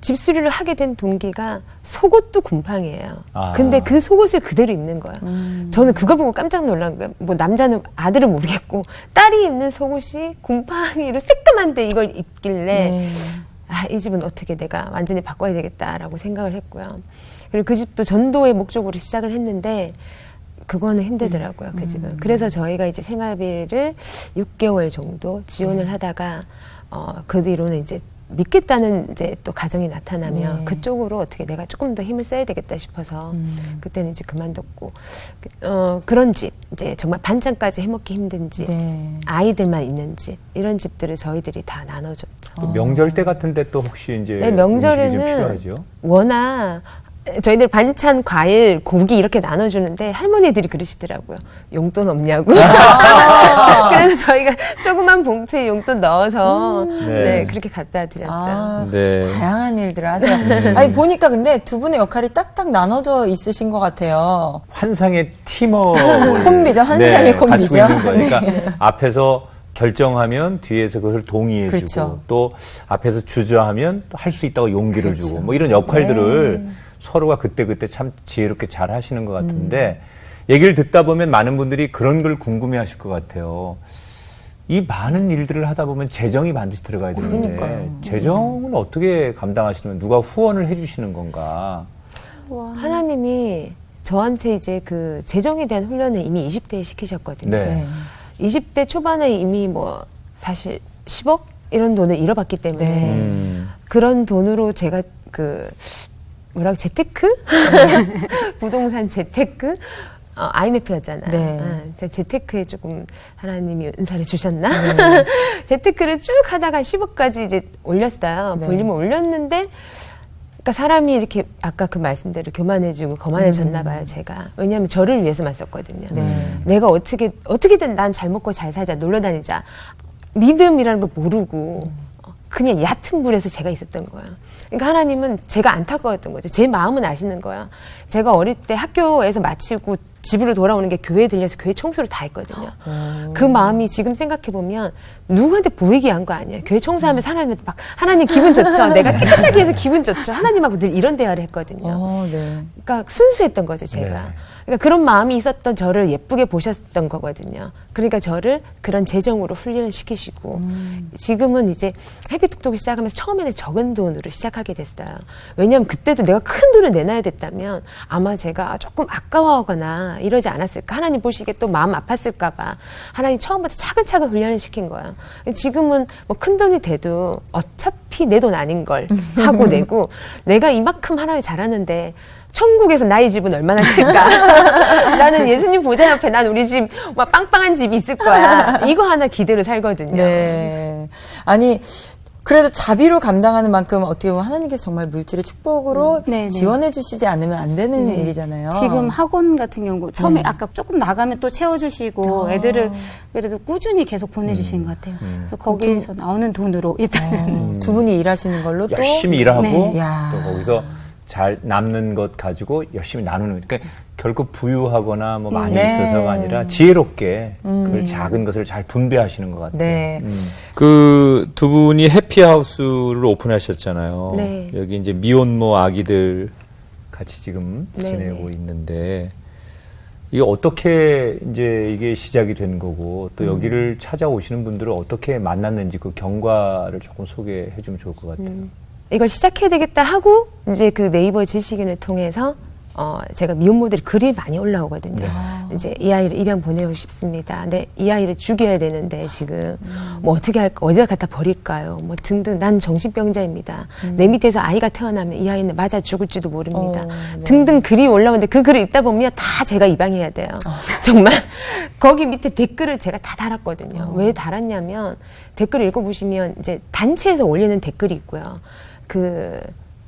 집수리를 하게 된 동기가 속옷도 곰팡이에요. 아. 근데 그 속옷을 그대로 입는 거예요. 저는 그걸 보고 깜짝 놀란 거예요. 뭐 남자는 아들은 모르겠고 딸이 입는 속옷이 곰팡이로 새까만데 이걸 입길래 아, 이 집은 어떻게 내가 완전히 바꿔야 되겠다라고 생각을 했고요. 그리고 그 집도 전도의 목적으로 시작을 했는데 그거는 힘들더라고요, 그 집은. 그래서 저희가 이제 생활비를 6개월 정도 지원을 하다가 그 뒤로는 이제 믿겠다는 이제 또 가정이 나타나면 그쪽으로 어떻게 내가 조금 더 힘을 써야 되겠다 싶어서 그때는 이제 그만뒀고 그런 집 이제 정말 반찬까지 해먹기 힘든 집 아이들만 있는 집 이런 집들을 저희들이 다 나눠줬죠. 또 명절 때 같은데 또 혹시 이제 네, 음식이 좀 명절에는 필요하죠? 워낙 저희들 반찬, 과일, 고기 이렇게 나눠주는데 할머니들이 그러시더라고요. 용돈 없냐고. 그래서 저희가 조그만 봉투에 용돈 넣어서 네, 그렇게 갖다 드렸죠. 네. 다양한 일들을 하세요. 아니 보니까 근데 두 분의 역할이 딱딱 나눠져 있으신 것 같아요. 환상의 팀워 콤비죠. 환상의 콤비죠. 갖추고 있는 거니까 앞에서 결정하면 뒤에서 그것을 동의해주고 그렇죠. 또 앞에서 주저하면 또 할 수 있다고 용기를 주고 뭐 이런 역할들을 서로가 그때그때 참 지혜롭게 잘 하시는 것 같은데 얘기를 듣다 보면 많은 분들이 그런 걸 궁금해 하실 것 같아요. 이 많은 일들을 하다 보면 재정이 반드시 들어가야 되는데 그러니까요. 재정은 어떻게 감당하시는 누가 후원을 해주시는 건가? 하나님이 저한테 이제 그 재정에 대한 훈련을 이미 20대에 시키셨거든요. 네. 20대 초반에 이미 뭐 사실 10억 이런 돈을 잃어봤기 때문에 그런 돈으로 제가 재테크? 부동산 재테크? IMF였잖아요. 네. 제가 재테크에 조금 하나님이 은사를 주셨나? 재테크를 쭉 하다가 10억까지 이제 올렸어요. 네. 볼륨을 올렸는데, 그러니까 사람이 이렇게 아까 그 말씀대로 교만해지고 거만해졌나 봐요, 제가. 왜냐하면 저를 위해서만 썼거든요. 네. 내가 어떻게든 난 잘 먹고 잘 살자, 놀러 다니자. 믿음이라는 걸 모르고 그냥 얕은 불에서 제가 있었던 거예요. 그러니까 하나님은 제가 안타까웠던 거죠. 제 마음은 아시는 거예요. 제가 어릴 때 학교에서 마치고 집으로 돌아오는 게 교회에 들려서 교회 청소를 다 했거든요. 그 마음이 지금 생각해보면 누구한테 보이게 한 거 아니에요. 교회 청소하면 하나님한테 막 하나님 기분 좋죠. 내가 깨끗하게 해서 기분 좋죠. 하나님하고 늘 이런 대화를 했거든요. 네. 그러니까 순수했던 거죠, 제가. 네. 그러니까 그런 마음이 있었던 저를 예쁘게 보셨던 거거든요. 그러니까 저를 그런 재정으로 훈련을 시키시고 지금은 이제 해피톡톡을 시작하면서 처음에는 적은 돈으로 시작하게 됐어요. 왜냐하면 그때도 내가 큰 돈을 내놔야 됐다면 아마 제가 조금 아까워하거나 이러지 않았을까. 하나님 보시기에 또 마음 아팠을까 봐. 하나님 처음부터 차근차근 훈련을 시킨 거야. 지금은 뭐 큰 돈이 돼도 어차피 내 돈 아닌 걸 하고 내고 내가 이만큼 하나님 잘하는데 천국에서 나의 집은 얼마나 클까? 나는 예수님 보좌 옆에 난 우리 집 막 빵빵한 집이 있을 거야. 이거 하나 기대로 살거든요. 네. 아니, 그래도 자비로 감당하는 만큼 어떻게 보면 하나님께서 정말 물질의 축복으로 네, 네. 지원해 주시지 않으면 안 되는 네. 일이잖아요. 지금 학원 같은 경우 처음에 아까 조금 나가면 또 채워주시고 애들을 그래도 꾸준히 계속 보내주시는 것 같아요. 그래서 거기에서 나오는 돈으로 일단 두 분이 일하시는 걸로 또 열심히 일하고 네. 야. 또 거기서 잘 남는 것 가지고 열심히 나누는 그러니까 결국 부유하거나 뭐 많이 네. 있어서가 아니라 지혜롭게 그 작은 것을 잘 분배하시는 것 같아요. 네. 그 두 분이 해피하우스를 오픈하셨잖아요. 네. 여기 이제 미혼모 아기들 같이 지금 네, 지내고 네. 있는데 이게 어떻게 이제 이게 시작이 된 거고 또 여기를 찾아오시는 분들을 어떻게 만났는지 그 경과를 조금 소개해 주면 좋을 것 같아요. 이걸 시작해야 되겠다 하고 이제 그 네이버 지식인을 통해서 제가 미혼모들이 글이 많이 올라오거든요. 이제 이 아이를 입양 보내고 싶습니다. 근데 이 아이를 죽여야 되는데 지금 뭐 어떻게 할까, 어디다 갖다 버릴까요? 뭐 등등. 난 정신병자입니다. 내 밑에서 아이가 태어나면 이 아이는 맞아 죽을지도 모릅니다. 네. 등등 글이 올라오는데 그 글을 읽다 보면 다 제가 입양해야 돼요. 정말 거기 밑에 댓글을 제가 다 달았거든요. 왜 달았냐면 댓글 읽어보시면 이제 단체에서 올리는 댓글이 있고요. 그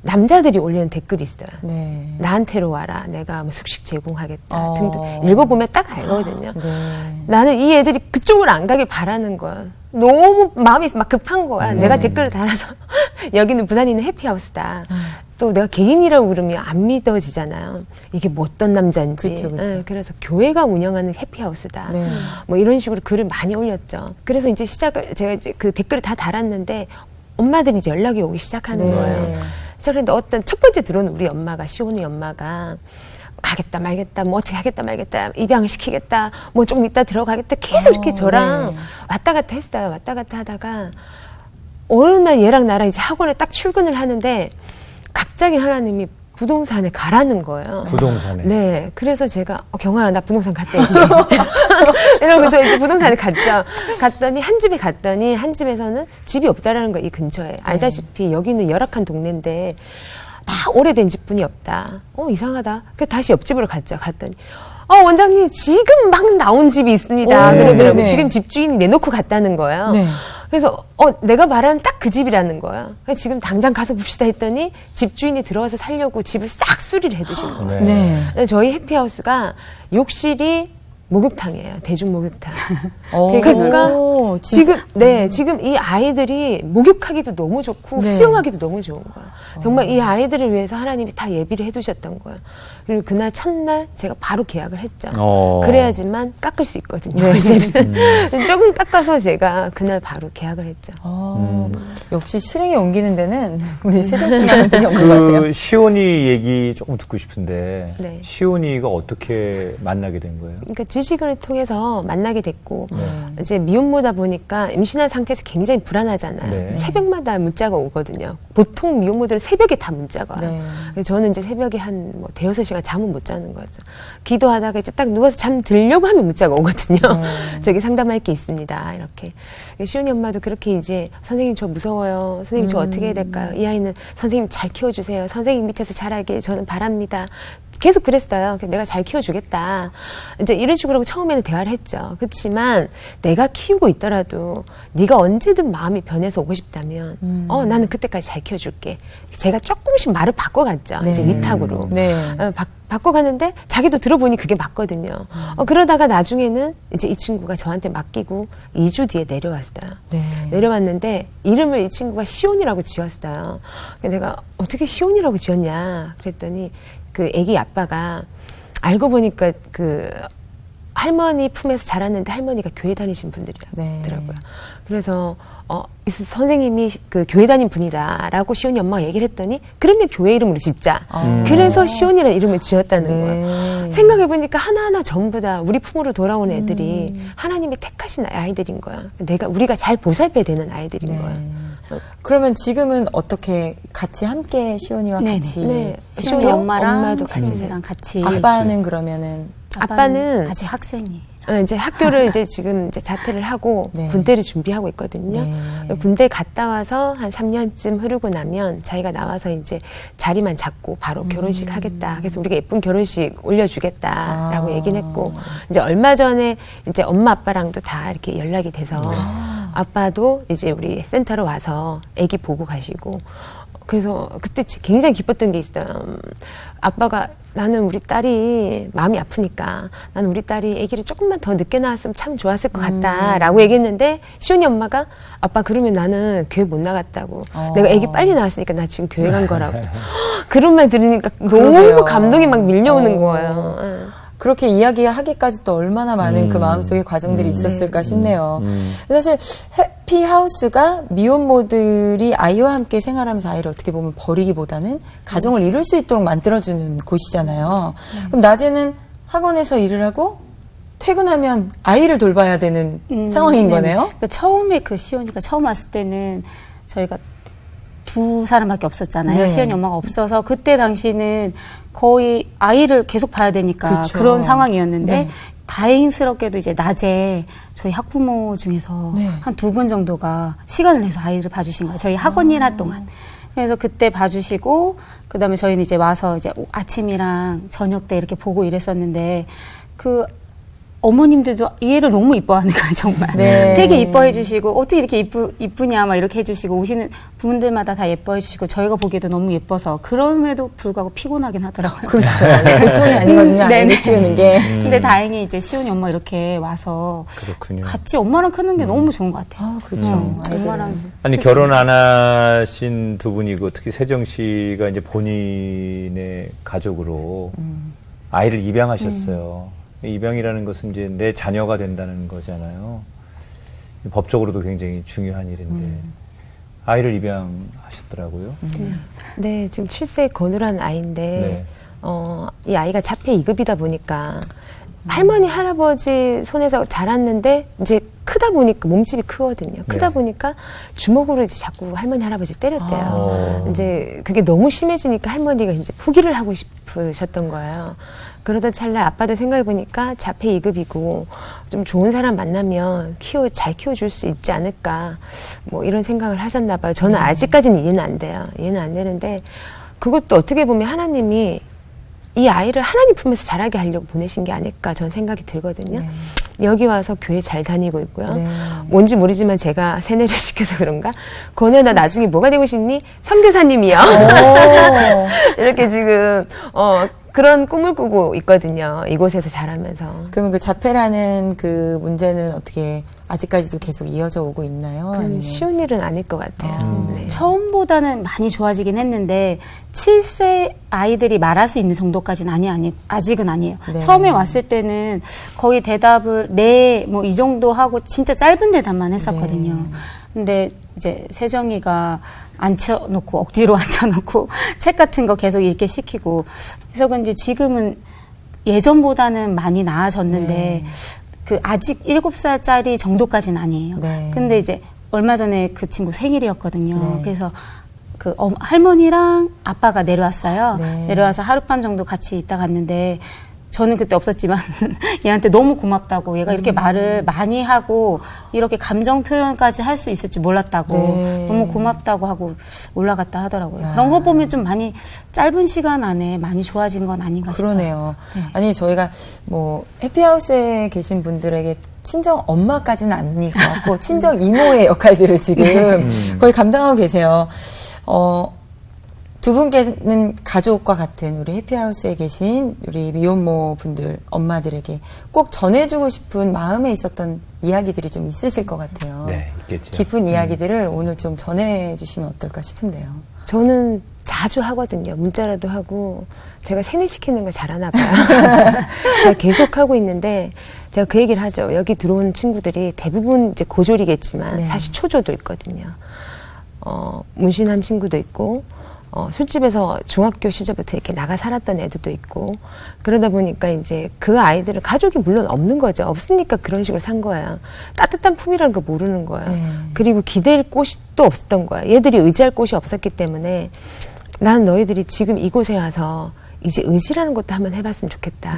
남자들이 올리는 댓글이 있어요. 네. 나한테로 와라. 내가 뭐 숙식 제공하겠다. 등등. 읽어보면 딱 알거든요. 네. 나는 이 애들이 그쪽으로 안 가길 바라는 거야. 너무 마음이 막 급한 거야. 내가 댓글을 달아서 여기는 부산에 있는 해피하우스다. 또 내가 개인이라고 그러면 안 믿어지잖아요. 이게 뭐 어떤 남자인지. 그쵸, 그쵸. 예, 그래서 교회가 운영하는 해피하우스다. 네. 뭐 이런 식으로 글을 많이 올렸죠. 그래서 이제 제가 이제 그 댓글을 다 달았는데 엄마들이 이제 연락이 오기 시작하는 네. 거예요. 그런데 어떤 첫 번째 들어온 우리 엄마가, 시온이 엄마가 가겠다 말겠다, 뭐 어떻게 하겠다 말겠다, 입양을 시키겠다, 뭐 좀 이따 들어가겠다, 계속 이렇게 저랑 네. 왔다 갔다 했어요. 왔다 갔다 하다가 어느 날 얘랑 나랑 이제 학원에 딱 출근을 하는데 갑자기 하나님이 부동산에 가라는 거예요. 부동산에. 네. 그래서 제가, 경아야, 나 부동산 갔다 올게. 이러고 저 이제 부동산에 갔죠. 갔더니, 한 집에 갔더니, 한 집에서는 집이 없다라는 거, 이 근처에. 알다시피 여기는 열악한 동네인데, 다 오래된 집뿐이 없다. 이상하다. 그래서 다시 옆집으로 갔죠. 갔더니, 원장님, 지금 막 나온 집이 있습니다. 오, 그러더라고요. 네네. 지금 집주인이 내놓고 갔다는 거예요. 네. 그래서 내가 말하는 딱 그 집이라는 거야. 그래서 지금 당장 가서 봅시다 했더니 집주인이 들어와서 살려고 집을 싹 수리를 해두신 거예요. 네. 네. 저희 해피하우스가 욕실이 목욕탕이에요. 대중 목욕탕. 오, 그러니까 진짜? 지금 이 아이들이 목욕하기도 너무 좋고 네. 수영하기도 너무 좋은 거야. 정말 이 아이들을 위해서 하나님이 다 예비를 해두셨던 거야. 그리고 그날 첫날 제가 바로 계약을 했죠. 그래야지만 깎을 수 있거든요. 네. 조금 깎아서 제가 그날 바로 계약을 했죠. 역시 실행에 옮기는 데는 우리 세정씨만한 분이 없는 것 같아요. 그 시온이 얘기 조금 듣고 싶은데 네. 시온이가 어떻게 만나게 된 거예요? 그러니까 지식을 통해서 만나게 됐고 이제 미혼모다 보니까 임신한 상태에서 굉장히 불안하잖아요. 네. 새벽마다 문자가 오거든요. 보통 미혼모들은 새벽에 다 문자가 와요. 네. 그래서 저는 이제 새벽에 한 뭐 대여섯 시간 잠은 못 자는 거죠. 기도하다가 이제 딱 누워서 잠 들려고 하면 문자가 오거든요. 저기 상담할 게 있습니다. 이렇게. 시온이 엄마도 그렇게 이제 선생님 저 무서워요. 선생님 저 어떻게 해야 될까요? 이 아이는 선생님 잘 키워주세요. 선생님 밑에서 자라길 저는 바랍니다. 계속 그랬어요. 내가 잘 키워주겠다. 이제 이런 식으로 처음에는 대화를 했죠. 그렇지만 내가 키우고 있더라도 네가 언제든 마음이 변해서 오고 싶다면 나는 그때까지 잘 키워줄게. 제가 조금씩 말을 바꿔갔죠. 네. 이제 위탁으로. 네. 바꿔가는데 자기도 들어보니 그게 맞거든요. 그러다가 나중에는 이제 이 친구가 저한테 맡기고 2주 뒤에 내려왔어요. 네. 내려왔는데 이름을 이 친구가 시온이라고 지었어요. 내가 어떻게 시온이라고 지었냐 그랬더니 그 애기 아빠가 알고 보니까 그 할머니 품에서 자랐는데 할머니가 교회 다니신 분들이더라고요. 네. 그래서 이 선생님이 그 교회 다닌 분이다라고 시온이 엄마가 얘기를 했더니 그러면 교회 이름으로 짓자. 그래서 시온이라는 이름을 지었다는 네. 거예요. 생각해보니까 하나하나 전부 다 우리 품으로 돌아온 애들이 하나님이 택하신 아이들인 거야. 우리가 잘 보살펴야 되는 아이들인 네. 거야. 그러면 지금은 어떻게 같이 함께 시온이와 네네. 같이 네. 시온이 엄마랑 엄마도 같이 시온이랑 같이. 아빠는 그러면은 아빠는 아직 학생이에요. 이제 학교를 이제 지금 이제 자퇴를 하고 네. 군대를 준비하고 있거든요. 네. 군대 갔다 와서 한 3년쯤 흐르고 나면 자기가 나와서 이제 자리만 잡고 바로 결혼식 하겠다. 그래서 우리가 예쁜 결혼식 올려주겠다라고 얘기는 했고 이제 얼마 전에 이제 엄마 아빠랑도 다 이렇게 연락이 돼서 아빠도 이제 우리 센터로 와서 아기 보고 가시고 그래서 그때 굉장히 기뻤던 게 있어요. 아빠가 나는 우리 딸이 마음이 아프니까 나는 우리 딸이 아기를 조금만 더 늦게 낳았으면 참 좋았을 것 같다라고 얘기했는데 시온이 엄마가 아빠 그러면 나는 교회 못 나갔다고 내가 아기 빨리 낳았으니까 나 지금 교회 간 거라고 그런 말 들으니까 그러게요. 너무 감동이 막 밀려오는 거예요. 그렇게 이야기하기까지 또 얼마나 많은 그 마음속의 과정들이 있었을까 싶네요. 사실 해피하우스가 미혼모들이 아이와 함께 생활하면서 아이를 어떻게 보면 버리기보다는 가정을 이룰 수 있도록 만들어주는 곳이잖아요. 그럼 낮에는 학원에서 일을 하고 퇴근하면 아이를 돌봐야 되는 상황인 네네. 거네요. 그러니까 처음에 그 시온이가 처음 왔을 때는 저희가 두 사람밖에 없었잖아요. 네. 시온이 엄마가 없어서 그때 당시는 거의 아이를 계속 봐야 되니까 그렇죠. 그런 상황이었는데 네. 다행스럽게도 이제 낮에 저희 학부모 중에서 네. 한 2분 정도가 시간을 내서 아이를 봐주신 거예요. 저희 학원 일할 동안. 그래서 그때 봐주시고 그다음에 저희는 이제 와서 이제 아침이랑 저녁 때 이렇게 보고 이랬었는데 그 어머님들도 이 애를 너무 이뻐하는 거예요, 정말. 네. 되게 이뻐해 주시고, 어떻게 이렇게 이쁘냐, 막 이렇게 해주시고, 오시는 분들마다 다 예뻐해 주시고, 저희가 보기에도 너무 예뻐서, 그럼에도 불구하고 피곤하긴 하더라고요. 그렇죠. 보통이 아니거든요. 아이를 네네. 키우는 게. 근데 다행히 이제 시온이 엄마 이렇게 와서, 그렇군요. 같이 엄마랑 크는 게 너무 좋은 것 같아요. 그렇죠. 아이들은. 엄마랑. 아니 결혼 안 하신 두 분이고 특히 세정 씨가 이제 본인의 가족으로 아이를 입양하셨어요. 입양이라는 것은 이제 내 자녀가 된다는 거잖아요. 법적으로도 굉장히 중요한 일인데 아이를 입양하셨더라고요. 네, 지금 7세 건우란 아이인데 네. 이 아이가 자폐 2급이다 보니까 할머니 할아버지 손에서 자랐는데 이제 크다 보니까 몸집이 크거든요. 크다 네. 보니까 주먹으로 이제 자꾸 할머니 할아버지 때렸대요. 이제 그게 너무 심해지니까 할머니가 이제 포기를 하고 싶으셨던 거예요. 그러다 찰나 아빠도 생각해 보니까 자폐 2급이고 좀 좋은 사람 만나면 잘 키워줄 수 있지 않을까 뭐 이런 생각을 하셨나 봐요. 저는 아직까지는 이해는 안 돼요. 이해는 안 되는데 그것도 어떻게 보면 하나님이 이 아이를 하나님 품에서 자라게 하려고 보내신 게 아닐까 저는 생각이 들거든요. 네. 여기 와서 교회 잘 다니고 있고요. 네. 뭔지 모르지만 제가 세뇌를 시켜서 그런가? 건우야 나 나중에 뭐가 되고 싶니? 선교사님이요. 이렇게 지금 그런 꿈을 꾸고 있거든요. 이곳에서 자라면서. 그러면 그 자폐라는 그 문제는 어떻게 아직까지도 계속 이어져 오고 있나요? 아니면? 쉬운 일은 아닐 것 같아요. 네. 처음보다는 많이 좋아지긴 했는데 7세 아이들이 말할 수 있는 정도까지는 아직은 아니에요. 네. 처음에 왔을 때는 거의 대답을 네, 뭐 이 정도 하고 진짜 짧은 대답만 했었거든요. 네. 근데 이제 세정이가 앉혀놓고 억지로 앉혀놓고 책 같은 거 계속 읽게 시키고 그래서 그런지 지금은 예전보다는 많이 나아졌는데 네. 그 아직 7살짜리 정도까지는 아니에요. 네. 근데 이제 얼마 전에 그 친구 생일이었거든요. 네. 그래서 할머니랑 아빠가 내려왔어요. 네. 내려와서 하룻밤 정도 같이 있다 갔는데 저는 그때 없었지만 얘한테 너무 고맙다고 얘가 이렇게 말을 많이 하고 이렇게 감정 표현까지 할 수 있을 줄 몰랐다고 네. 너무 고맙다고 하고 올라갔다 하더라고요. 그런 거 보면 좀 많이 짧은 시간 안에 많이 좋아진 건 아닌가 싶어요. 그러네요. 네. 아니 저희가 뭐 해피하우스에 계신 분들에게 친정 엄마까지는 아닐 것 같고 친정 이모의 역할들을 지금 거의 감당하고 계세요. 두 분께는 가족과 같은 우리 해피하우스에 계신 우리 미혼모 분들, 엄마들에게 꼭 전해주고 싶은 마음에 있었던 이야기들이 좀 있으실 것 같아요. 네, 있겠죠. 깊은 이야기들을 오늘 좀 전해주시면 어떨까 싶은데요. 저는 자주 하거든요. 문자라도 하고 제가 세뇌시키는 걸 잘하나 봐요. 제가 계속 하고 있는데 제가 그 얘기를 하죠. 여기 들어온 친구들이 대부분 이제 고졸이겠지만 네. 사실 초조도 있거든요. 문신한 친구도 있고 술집에서 중학교 시절부터 이렇게 나가 살았던 애들도 있고 그러다 보니까 이제 그 아이들은 가족이 물론 없는 거죠. 없으니까 그런 식으로 산 거야. 따뜻한 품이라는 거 모르는 거야. 그리고 기댈 곳이 또 없었던 거야. 얘들이 의지할 곳이 없었기 때문에 난 너희들이 지금 이곳에 와서 이제 의지라는 것도 한번 해봤으면 좋겠다.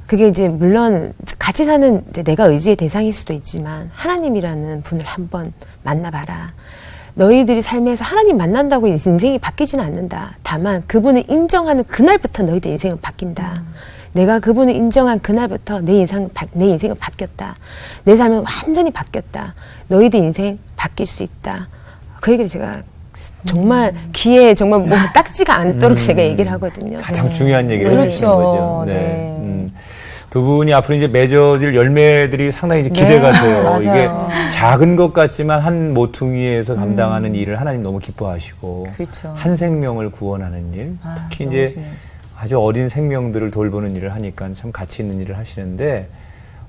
그게 이제 물론 같이 사는 이제 내가 의지의 대상일 수도 있지만 하나님이라는 분을 한번 만나봐라. 너희들이 삶에서 하나님 만난다고 인생이 바뀌지는 않는다. 다만 그분을 인정하는 그날부터 너희들 인생은 바뀐다. 내가 그분을 인정한 그날부터 내 인생은 바뀌었다. 내 삶은 완전히 바뀌었다. 너희들 인생 바뀔 수 있다. 그 얘기를 제가 정말 귀에 정말 뭐 딱지가 않도록 제가 얘기를 하거든요. 가장 중요한 얘기를 그렇죠. 해주시는 거죠. 네. 두 분이 앞으로 이제 맺어질 열매들이 상당히 이제 기대가 돼요. 맞아요. 이게 작은 것 같지만 한 모퉁이에서 감당하는 일을 하나님 너무 기뻐하시고 그렇죠. 한 생명을 구원하는 일, 특히 이제 중요하죠. 아주 어린 생명들을 돌보는 일을 하니까 참 가치 있는 일을 하시는데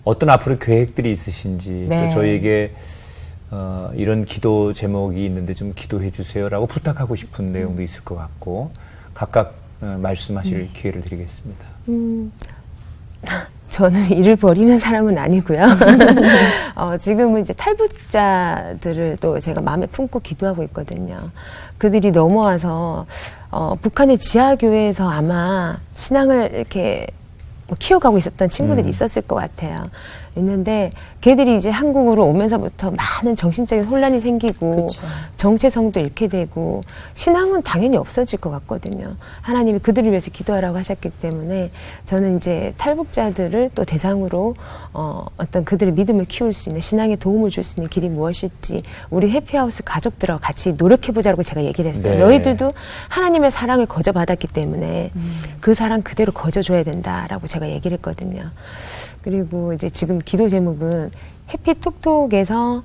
어떤 앞으로 계획들이 있으신지 네. 또 저희에게 이런 기도 제목이 있는데 좀 기도해 주세요라고 부탁하고 싶은 내용도 있을 것 같고 각각 말씀하실 기회를 드리겠습니다. 저는 일을 버리는 사람은 아니고요. 지금은 이제 탈북자들을 또 제가 마음에 품고 기도하고 있거든요. 그들이 넘어와서 북한의 지하교회에서 아마 신앙을 이렇게 키워가고 있었던 친구들이 있었을 것 같아요. 있는데 걔들이 이제 한국으로 오면서부터 많은 정신적인 혼란이 생기고 그렇죠. 정체성도 잃게 되고 신앙은 당연히 없어질 것 같거든요. 하나님이 그들을 위해서 기도하라고 하셨기 때문에 저는 이제 탈북자들을 또 대상으로 어떤 그들의 믿음을 키울 수 있는 신앙에 도움을 줄 수 있는 길이 무엇일지 우리 해피하우스 가족들하고 같이 노력해보자고 제가 얘기를 했어요. 네. 너희들도 하나님의 사랑을 거저받았기 때문에 그 사랑 그대로 거저줘야 된다라고 제가 얘기를 했거든요. 그리고 이제 지금 기도 제목은 해피톡톡에서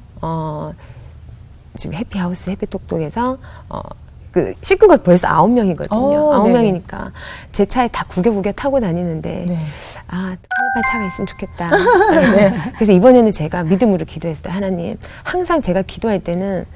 지금 해피하우스 해피톡톡에서 그 식구가 벌써 9명이거든요. 9명이니까 제 차에 다 구겨구겨 타고 다니는데 네. 카니발 차가 있으면 좋겠다. 네. 그래서 이번에는 제가 믿음으로 기도했어요. 하나님, 항상 제가 기도할 때는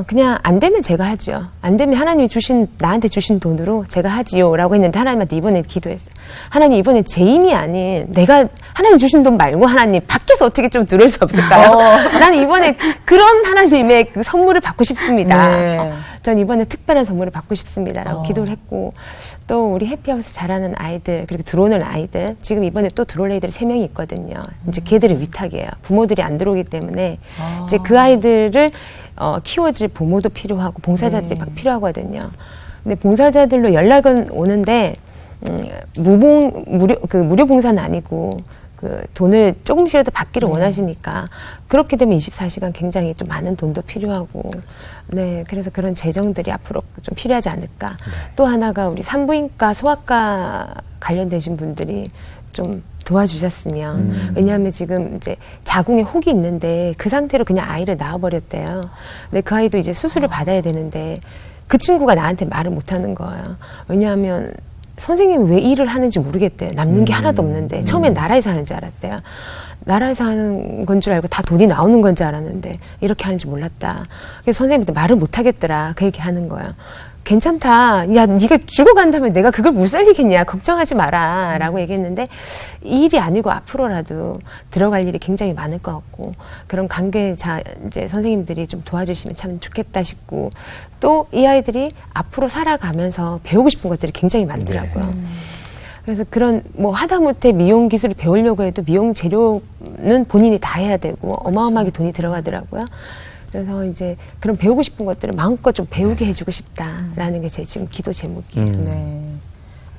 그냥 안 되면 제가 하지요. 안 되면 하나님이 나한테 주신 돈으로 제가 하지요. 라고 했는데 하나님한테 이번에 기도했어요. 하나님, 이번에 제 힘이 아닌 내가 하나님 주신 돈 말고 하나님 밖에서 어떻게 좀 들을 수 없을까요? 나는 이번에 그런 하나님의 그 선물을 받고 싶습니다. 네. 전 이번에 특별한 선물을 받고 싶습니다. 라고 기도를 했고 또 우리 해피하우스 잘하는 아이들 그리고 들어오는 아이들 지금 이번에 또 들어올 애들이 3명이 있거든요. 이제 걔들이 위탁이에요. 부모들이 안 들어오기 때문에 이제 그 아이들을 키워줄 부모도 필요하고 봉사자들이 막 필요하거든요. 근데 봉사자들로 연락은 오는데 무료 봉사는 아니고 그 돈을 조금씩이라도 받기를 원하시니까 그렇게 되면 24시간 굉장히 좀 많은 돈도 필요하고 네 그래서 그런 재정들이 앞으로 좀 필요하지 않을까. 또 하나가 우리 산부인과 소아과 관련되신 분들이 좀 도와주셨으면 왜냐하면 지금 이제 자궁에 혹이 있는데 그 상태로 그냥 아이를 낳아버렸대요. 근데 그 아이도 이제 수술을 받아야 되는데 그 친구가 나한테 말을 못하는 거예요. 왜냐하면 선생님이 왜 일을 하는지 모르겠대요. 남는 게 하나도 없는데 처음엔 나라에서 하는 줄 알았대요. 나라에서 하는 건 줄 알고 다 돈이 나오는 건 줄 알았는데 이렇게 하는지 몰랐다. 그래서 선생님한테 말을 못하겠더라. 그 얘기 하는 거예요. 괜찮다. 야, 네가 죽어간다면 내가 그걸 못 살리겠냐. 걱정하지 마라. 라고 얘기했는데 이 일이 아니고 앞으로라도 들어갈 일이 굉장히 많을 것 같고 그런 관계자 이제 선생님들이 좀 도와주시면 참 좋겠다 싶고 또 이 아이들이 앞으로 살아가면서 배우고 싶은 것들이 굉장히 많더라고요. 그래서 그런 뭐 하다못해 미용 기술을 배우려고 해도 미용 재료는 본인이 다 해야 되고 어마어마하게 돈이 들어가더라고요. 그래서 이제 그런 배우고 싶은 것들을 마음껏 좀 배우게 해주고 싶다라는 게 제 지금 기도 제목이에요. 네.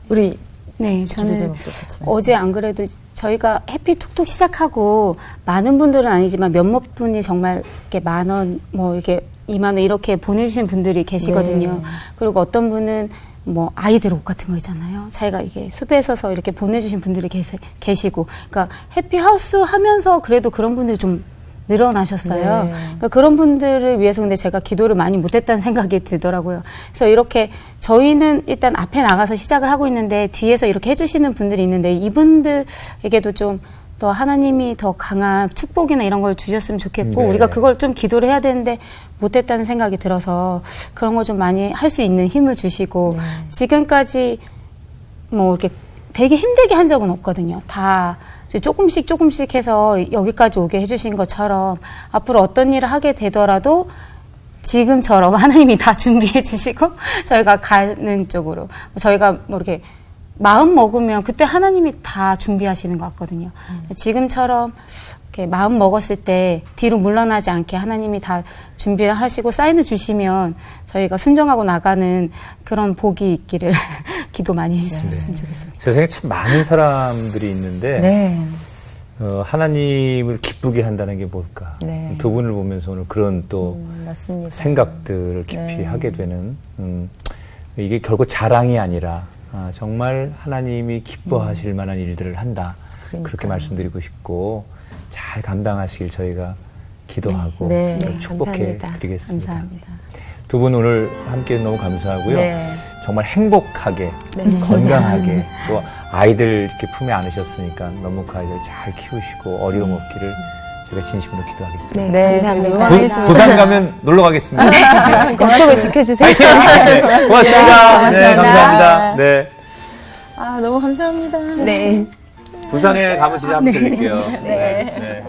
우리 네, 기도 저는 제목도 같이 어제 안 그래도 저희가 해피톡톡 시작하고 많은 분들은 아니지만 몇몇 분이 정말 이렇게 10,000원, 뭐 이렇게 20,000원 이렇게 보내주신 분들이 계시거든요. 네. 그리고 어떤 분은 뭐 아이들 옷 같은 거 있잖아요. 자기가 이게 숲에 서서 이렇게 보내주신 분들이 계시고, 그러니까 해피하우스 하면서 그래도 그런 분들이 좀 늘어나셨어요. 네. 그러니까 그런 분들을 위해서 근데 제가 기도를 많이 못했다는 생각이 들더라고요. 그래서 이렇게 저희는 일단 앞에 나가서 시작을 하고 있는데 뒤에서 이렇게 해주시는 분들이 있는데 이분들에게도 좀 더 하나님이 더 강한 축복이나 이런 걸 주셨으면 좋겠고 네. 우리가 그걸 좀 기도를 해야 되는데 못했다는 생각이 들어서 그런 걸 좀 많이 할 수 있는 힘을 주시고 지금까지 뭐 이렇게 되게 힘들게 한 적은 없거든요. 다 조금씩 해서 여기까지 오게 해주신 것처럼 앞으로 어떤 일을 하게 되더라도 지금처럼 하나님이 다 준비해 주시고 저희가 가는 쪽으로 저희가 뭐 이렇게 마음 먹으면 그때 하나님이 다 준비하시는 것 같거든요. 지금처럼 이렇게 마음 먹었을 때 뒤로 물러나지 않게 하나님이 다 준비를 하시고 사인을 주시면 저희가 순종하고 나가는 그런 복이 있기를 기도 많이 해주셨으면 좋겠습니다. 세상에 참 많은 사람들이 있는데 네. 하나님을 기쁘게 한다는 게 뭘까? 네. 두 분을 보면서 오늘 그런 또 맞습니다. 생각들을 깊이 네. 하게 되는 이게 결국 자랑이 아니라 정말 하나님이 기뻐하실 만한 일들을 한다. 그렇게 그러니까요. 말씀드리고 싶고 잘 감당하시길 저희가 기도하고 네. 네, 축복해 감사합니다. 드리겠습니다. 감사합니다. 두 분 오늘 함께 너무 감사하고요. 네. 정말 행복하게 건강하게 또 아이들 이렇게 품에 안으셨으니까 너무 그 아이들 잘 키우시고 어려움 없기를 제가 진심으로 기도하겠습니다. 네, 저희 감사합니다. 응원하겠습니다. 부산 가면 놀러 가겠습니다. 약속을 지켜주세요. 네, 고맙습니다. 네, 감사합니다. 네. 아, 너무 감사합니다. 네. 부산에 가면 진짜 한번 들릴게요. 네. 네.